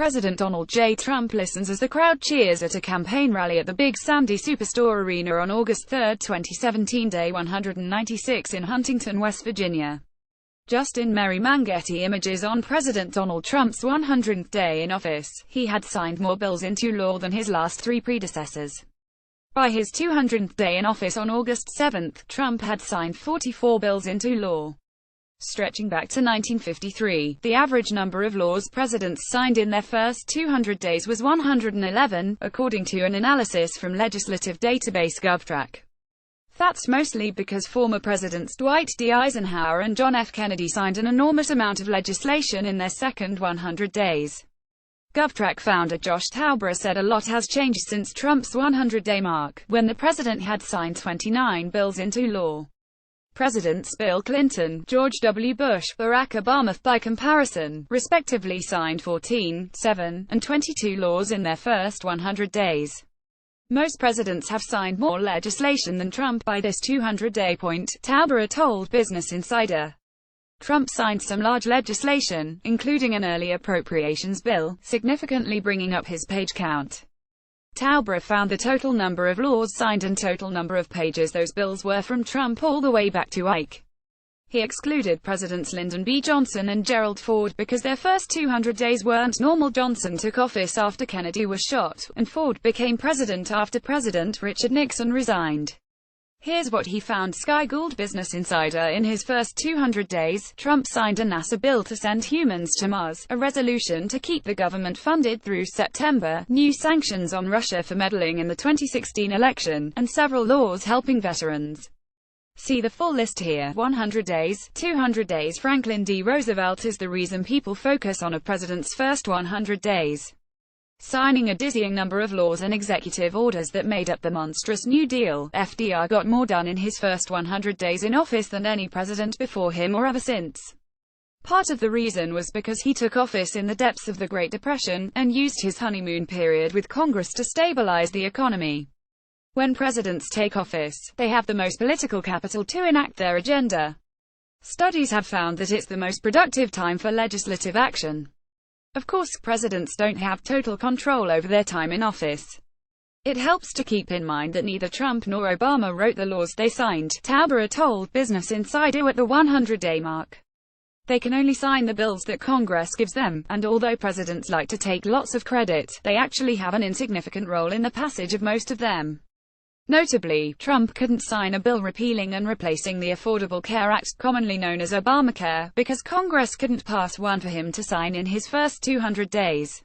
President Donald J. Trump listens as the crowd cheers at a campaign rally at the Big Sandy Superstore Arena on August 3, 2017, day 196 in Huntington, West Virginia. Justin Mary Mangetti images on President Donald Trump's 100th day in office. He had signed more bills into law than his last three predecessors. By his 200th day in office on August 7, Trump had signed 44 bills into law. Stretching back to 1953, the average number of laws presidents signed in their first 200 days was 111, according to an analysis from legislative database GovTrack. That's mostly because former presidents Dwight D. Eisenhower and John F. Kennedy signed an enormous amount of legislation in their second 100 days. GovTrack founder Josh Tauber said a lot has changed since Trump's 100-day mark, when the president had signed 29 bills into law. Presidents Bill Clinton, George W. Bush, Barack Obama, by comparison, respectively signed 14, 7, and 22 laws in their first 100 days. Most presidents have signed more legislation than Trump by this 200-day point, Tauber told Business Insider. Trump signed some large legislation, including an early appropriations bill, significantly bringing up his page count. Tauber found the total number of laws signed and total number of pages those bills were from Trump all the way back to Ike. He excluded Presidents Lyndon B. Johnson and Gerald Ford because their first 200 days weren't normal. Johnson took office after Kennedy was shot, and Ford became president after President Richard Nixon resigned. Here's what he found. Sky Gould Business Insider. In his first 200 days, Trump signed a NASA bill to send humans to Mars, a resolution to keep the government funded through September, new sanctions on Russia for meddling in the 2016 election, and several laws helping veterans. See the full list here. 100 days, 200 days. Franklin D. Roosevelt is the reason people focus on a president's first 100 days. Signing a dizzying number of laws and executive orders that made up the monstrous New Deal, FDR got more done in his first 100 days in office than any president before him or ever since. Part of the reason was because he took office in the depths of the Great Depression, and used his honeymoon period with Congress to stabilize the economy. When presidents take office, they have the most political capital to enact their agenda. Studies have found that it's the most productive time for legislative action. Of course, presidents don't have total control over their time in office. It helps to keep in mind that neither Trump nor Obama wrote the laws they signed, Tauber told Business Insider at the 100-day mark. They can only sign the bills that Congress gives them, and although presidents like to take lots of credit, they actually have an insignificant role in the passage of most of them. Notably, Trump couldn't sign a bill repealing and replacing the Affordable Care Act, commonly known as Obamacare, because Congress couldn't pass one for him to sign in his first 200 days.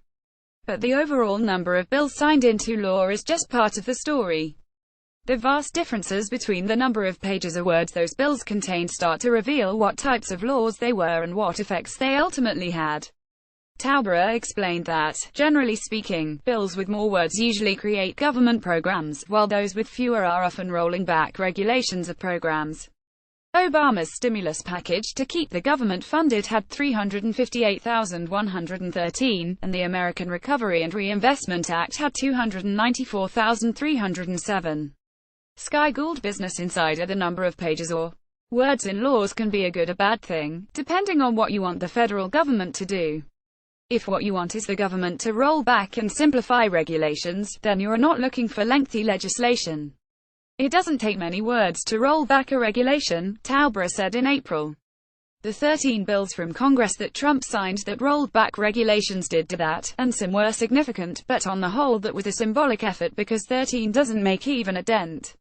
But the overall number of bills signed into law is just part of the story. The vast differences between the number of pages or words those bills contained start to reveal what types of laws they were and what effects they ultimately had. Tauber explained that, generally speaking, bills with more words usually create government programs, while those with fewer are often rolling back regulations of programs. Obama's stimulus package to keep the government funded had 358,113, and the American Recovery and Reinvestment Act had 294,307. Sky Gould Business Insider. The number of pages or words in laws can be a good or bad thing, depending on what you want the federal government to do. If what you want is the government to roll back and simplify regulations, then you are not looking for lengthy legislation. It doesn't take many words to roll back a regulation, Tauber said in April. The 13 bills from Congress that Trump signed that rolled back regulations did that, and some were significant, but on the whole that was a symbolic effort because 13 doesn't make even a dent.